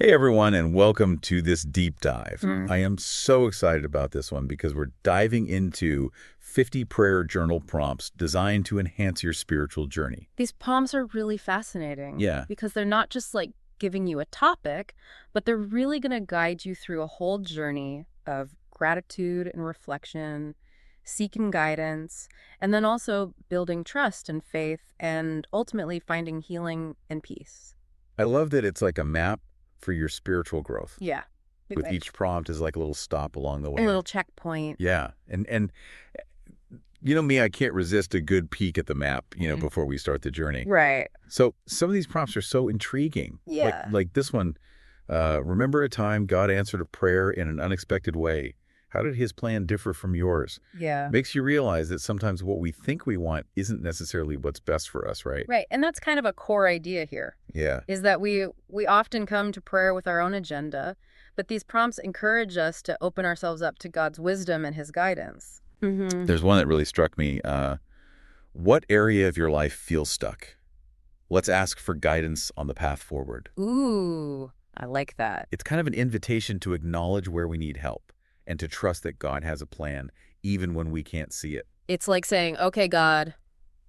Hey everyone, and welcome to this deep dive. Mm. I am so excited about this one because we're diving into 50 prayer journal prompts designed to enhance your spiritual journey. These poems are really fascinating Yeah, because they're not just like giving you a topic, but they're really going to guide you through a whole journey of gratitude and reflection, seeking guidance, and then also building trust and faith and ultimately finding healing and peace. I love that it's like a map for your spiritual growth, Yeah. with Right. each prompt is like a little stop along the A way. little checkpoint. Yeah, and you know me, I can't resist a good peek at the map, Mhm. before we start the journey. Right. So some of these prompts are so intriguing. Like Yeah. like this one, remember a time God answered a prayer in an unexpected way. How did his plan differ from yours? Yeah. Makes you realize that sometimes what we think we want isn't necessarily what's best for us, right? Right. And that's kind of a core idea here. Yeah. Is that we often come to prayer with our own agenda, but these prompts encourage us to open ourselves up to God's wisdom and his guidance. There's one that really struck me. What area of your life feels stuck? Let's ask for guidance on the path forward. Ooh, I like that. It's kind of an invitation to acknowledge where we need help and to trust that God has a plan, even when we can't see it. It's like saying, okay, God,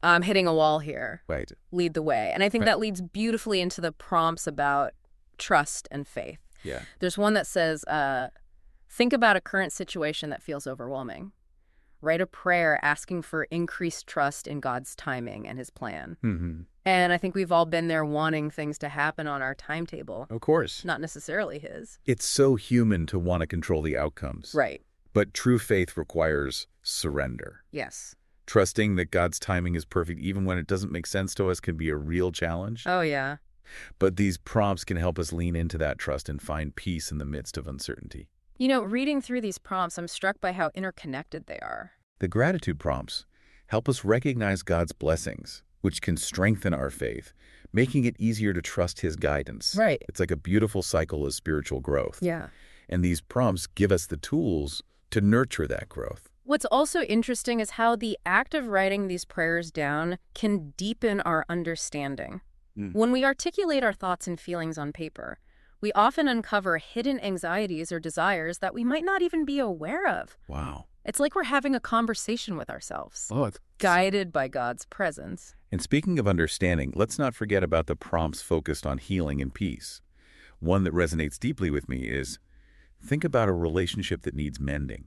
I'm hitting a wall here. Right. Lead the way. And I think Right. that leads beautifully into the prompts about trust and faith. Yeah. There's one that says, think about a current situation that feels overwhelming. Write a prayer asking for increased trust in God's timing and his plan. hmm And I think we've all been there wanting things to happen on our timetable, Of course. not necessarily his. It's so human to want to control the outcomes. Right. But true faith requires surrender. Yes. Trusting that God's timing is perfect even when it doesn't make sense to us can be a real challenge. Oh, yeah. But these prompts can help us lean into that trust and find peace in the midst of uncertainty. You know, reading through these prompts, I'm struck by how interconnected they are. The gratitude prompts help us recognize God's blessings, which can strengthen our faith, making it easier to trust his guidance. Right. It's like a beautiful cycle of spiritual growth. Yeah. And these prompts give us the tools to nurture that growth. What's also interesting is how the act of writing these prayers down can deepen our understanding. Mm. When we articulate our thoughts and feelings on paper, we often uncover hidden anxieties or desires that we might not even be aware of. Wow. It's like we're having a conversation with ourselves, Oh, it's guided by God's presence. And speaking of understanding, let's not forget about the prompts focused on healing and peace. One that resonates deeply with me is, think about a relationship that needs mending.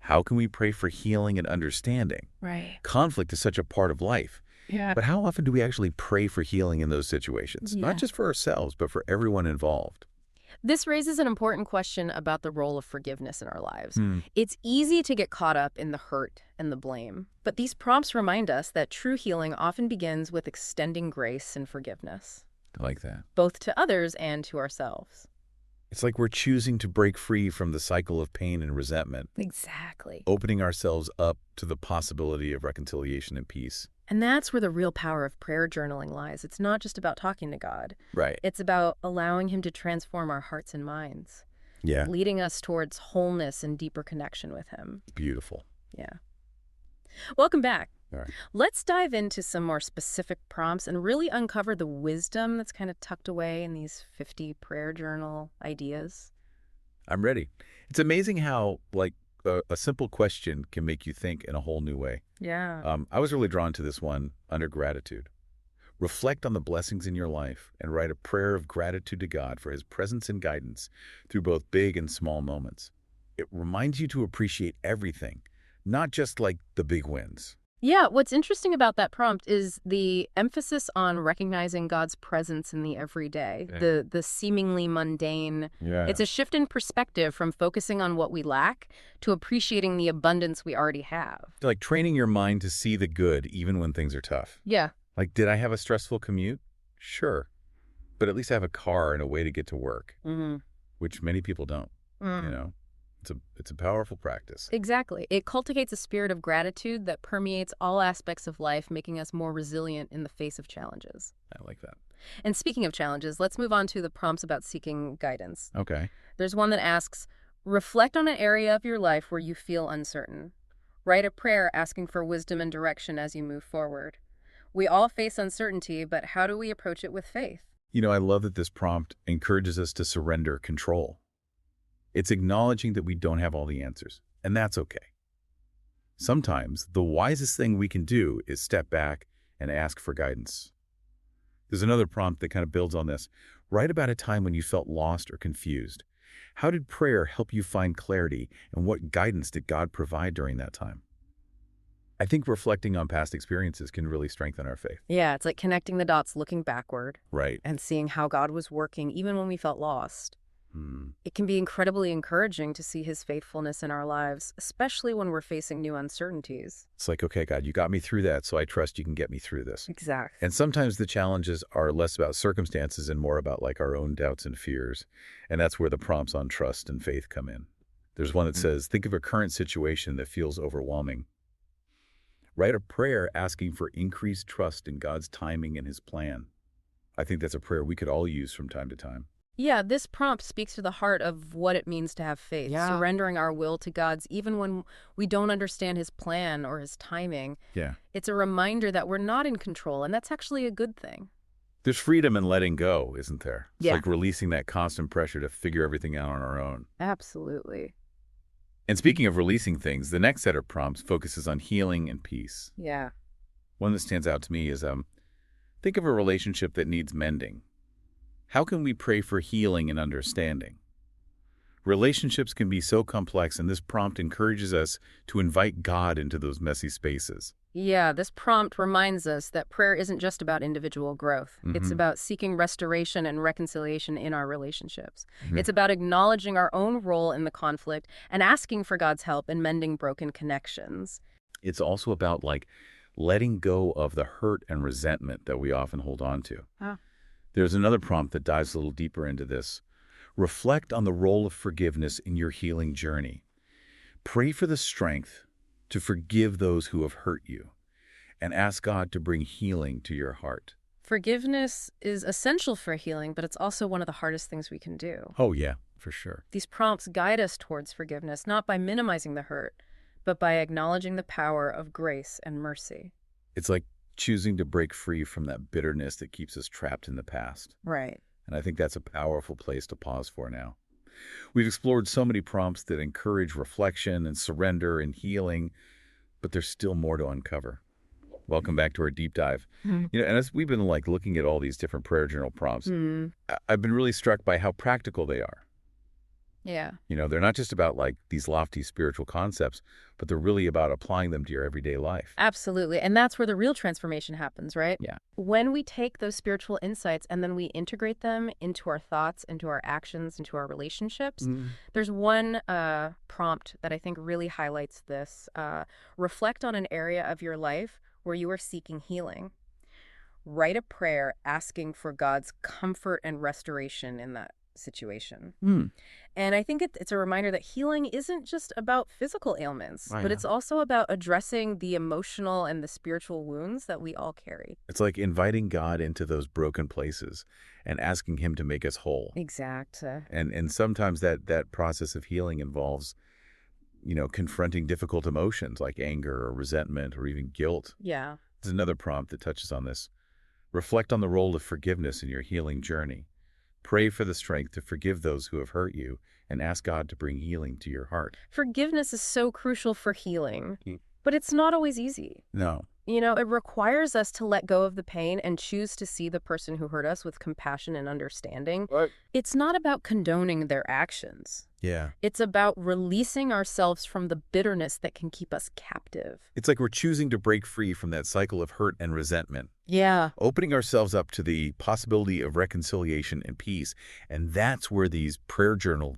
How can we pray for healing and understanding? Right. Conflict is such a part of life. Yeah. But how often do we actually pray for healing in those situations? Yeah. Not just for ourselves, but for everyone involved. This raises an important question about the role of forgiveness in our lives. Hmm. It's easy to get caught up in the hurt and the blame, but these prompts remind us that true healing often begins with extending grace and forgiveness, I like that. both to others and to ourselves. It's like we're choosing to break free from the cycle of pain and resentment, Exactly. opening ourselves up to the possibility of reconciliation and peace. And that's where the real power of prayer journaling lies. It's not just about talking to God. Right. It's about allowing him to transform our hearts and minds, Yeah. leading us towards wholeness and deeper connection with him. Beautiful. Yeah. Welcome back. All right. Let's dive into some more specific prompts and really uncover the wisdom that's kind of tucked away in these 50 prayer journal ideas. I'm ready. It's amazing how, like, a simple question can make you think in a whole new way. Yeah. I was really drawn to this one under gratitude. Reflect on the blessings in your life and write a prayer of gratitude to God for his presence and guidance through both big and small moments. It reminds you to appreciate everything, not just like the big wins. Yeah, what's interesting about that prompt is the emphasis on recognizing God's presence in the everyday, Yeah. the seemingly mundane. Yeah. It's a shift in perspective from focusing on what we lack to appreciating the abundance we already have. Like training your mind to see the good even when things are tough. Yeah. Like, did I have a stressful commute? Sure. But at least I have a car and a way to get to work, Mm-hmm. which many people don't, you know? It's a powerful practice. Exactly. It cultivates a spirit of gratitude that permeates all aspects of life, making us more resilient in the face of challenges. I like that. And speaking of challenges, let's move on to the prompts about seeking guidance. Okay. There's one that asks, reflect on an area of your life where you feel uncertain. Write a prayer asking for wisdom and direction as you move forward. We all face uncertainty, but how do we approach it with faith? I love that this prompt encourages us to surrender control. It's acknowledging that we don't have all the answers, and that's okay. Sometimes the wisest thing we can do is step back and ask for guidance. There's another prompt that kind of builds on this. Write about a time when you felt lost or confused. How did prayer help you find clarity, and what guidance did God provide during that time? I think reflecting on past experiences can really strengthen our faith. Yeah, it's like connecting the dots, looking backward, Right. and seeing how God was working even when we felt lost. Hmm. It can be incredibly encouraging to see his faithfulness in our lives, especially when we're facing new uncertainties. It's like, okay, God, you got me through that, so I trust you can get me through this. Exactly. And sometimes the challenges are less about circumstances and more about like our own doubts and fears. And that's where the prompts on trust and faith come in. There's one that says, think of a current situation that feels overwhelming. Write a prayer asking for increased trust in God's timing and his plan. I think that's a prayer we could all use from time to time. Yeah, this prompt speaks to the heart of what it means to have faith, Yeah. surrendering our will to God's even when we don't understand his plan or his timing. Yeah. It's a reminder that we're not in control, and that's actually a good thing. There's freedom in letting go, isn't there? It's Yeah. like releasing that constant pressure to figure everything out on our own. Absolutely. And speaking of releasing things, the next set of prompts focuses on healing and peace. Yeah. One that stands out to me is think of a relationship that needs mending. How can we pray for healing and understanding? Relationships can be so complex, and this prompt encourages us to invite God into those messy spaces. Yeah, this prompt reminds us that prayer isn't just about individual growth. It's about seeking restoration and reconciliation in our relationships. Mhm. It's about acknowledging our own role in the conflict and asking for God's help in mending broken connections. It's also about like letting go of the hurt and resentment that we often hold on to. Ah. There's another prompt that dives a little deeper into this. Reflect on the role of forgiveness in your healing journey. Pray for the strength to forgive those who have hurt you, and ask God to bring healing to your heart. Forgiveness is essential for healing, but it's also one of the hardest things we can do. Oh, yeah, for sure. These prompts guide us towards forgiveness, not by minimizing the hurt, but by acknowledging the power of grace and mercy. It's like choosing to break free from that bitterness that keeps us trapped in the past. Right. And I think that's a powerful place to pause for now. We've explored so many prompts that encourage reflection and surrender and healing, but there's still more to uncover. Welcome back to our deep dive. And as we've been like looking at all these different prayer journal prompts, I've been really struck by how practical they are. Yeah. They're not just about like these lofty spiritual concepts, but they're really about applying them to your everyday life. Absolutely. And that's where the real transformation happens, right? Yeah. When we take those spiritual insights and then we integrate them into our thoughts, into our actions, into our relationships, there's one prompt that I think really highlights this. Reflect on an area of your life where you are seeking healing. Write a prayer asking for God's comfort and restoration in that situation. And I think it's a reminder that healing isn't just about physical ailments, but it's also about addressing the emotional and the spiritual wounds that we all carry. It's like inviting God into those broken places and asking him to make us whole. Exact. And sometimes that process of healing involves, confronting difficult emotions like anger or resentment or even guilt. Yeah. There's another prompt that touches on this. Reflect on the role of forgiveness in your healing journey. Pray for the strength to forgive those who have hurt you and ask God to bring healing to your heart. Forgiveness is so crucial for healing, but it's not always easy. No. It requires us to let go of the pain and choose to see the person who hurt us with compassion and understanding. Right. It's not about condoning their actions. Yeah. It's about releasing ourselves from the bitterness that can keep us captive. It's like we're choosing to break free from that cycle of hurt and resentment, Yeah. opening ourselves up to the possibility of reconciliation and peace. And that's where these prayer journal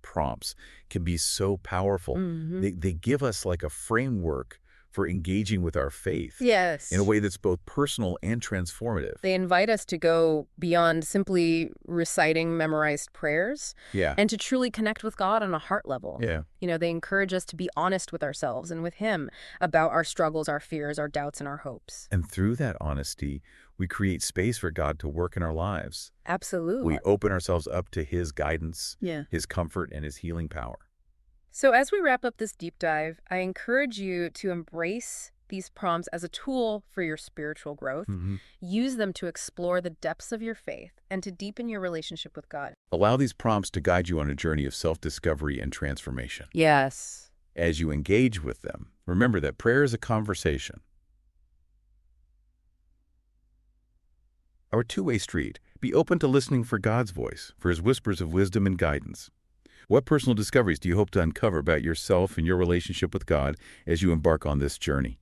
prompts can be so powerful. They give us like a framework for engaging with our faith Yes. in a way that's both personal and transformative. They invite us to go beyond simply reciting memorized prayers Yeah. and to truly connect with God on a heart level. Yeah. They encourage us to be honest with ourselves and with Him about our struggles, our fears, our doubts, and our hopes. And through that honesty, we create space for God to work in our lives. Absolutely. We open ourselves up to his guidance, Yeah. his comfort, and his healing power. So as we wrap up this deep dive, I encourage you to embrace these prompts as a tool for your spiritual growth. Hmm. Use them to explore the depths of your faith and to deepen your relationship with God. Allow these prompts to guide you on a journey of self-discovery and transformation. Yes. As you engage with them, remember that prayer is a conversation. Our two-way street. Be open to listening for God's voice, for his whispers of wisdom and guidance. What personal discoveries do you hope to uncover about yourself and your relationship with God as you embark on this journey?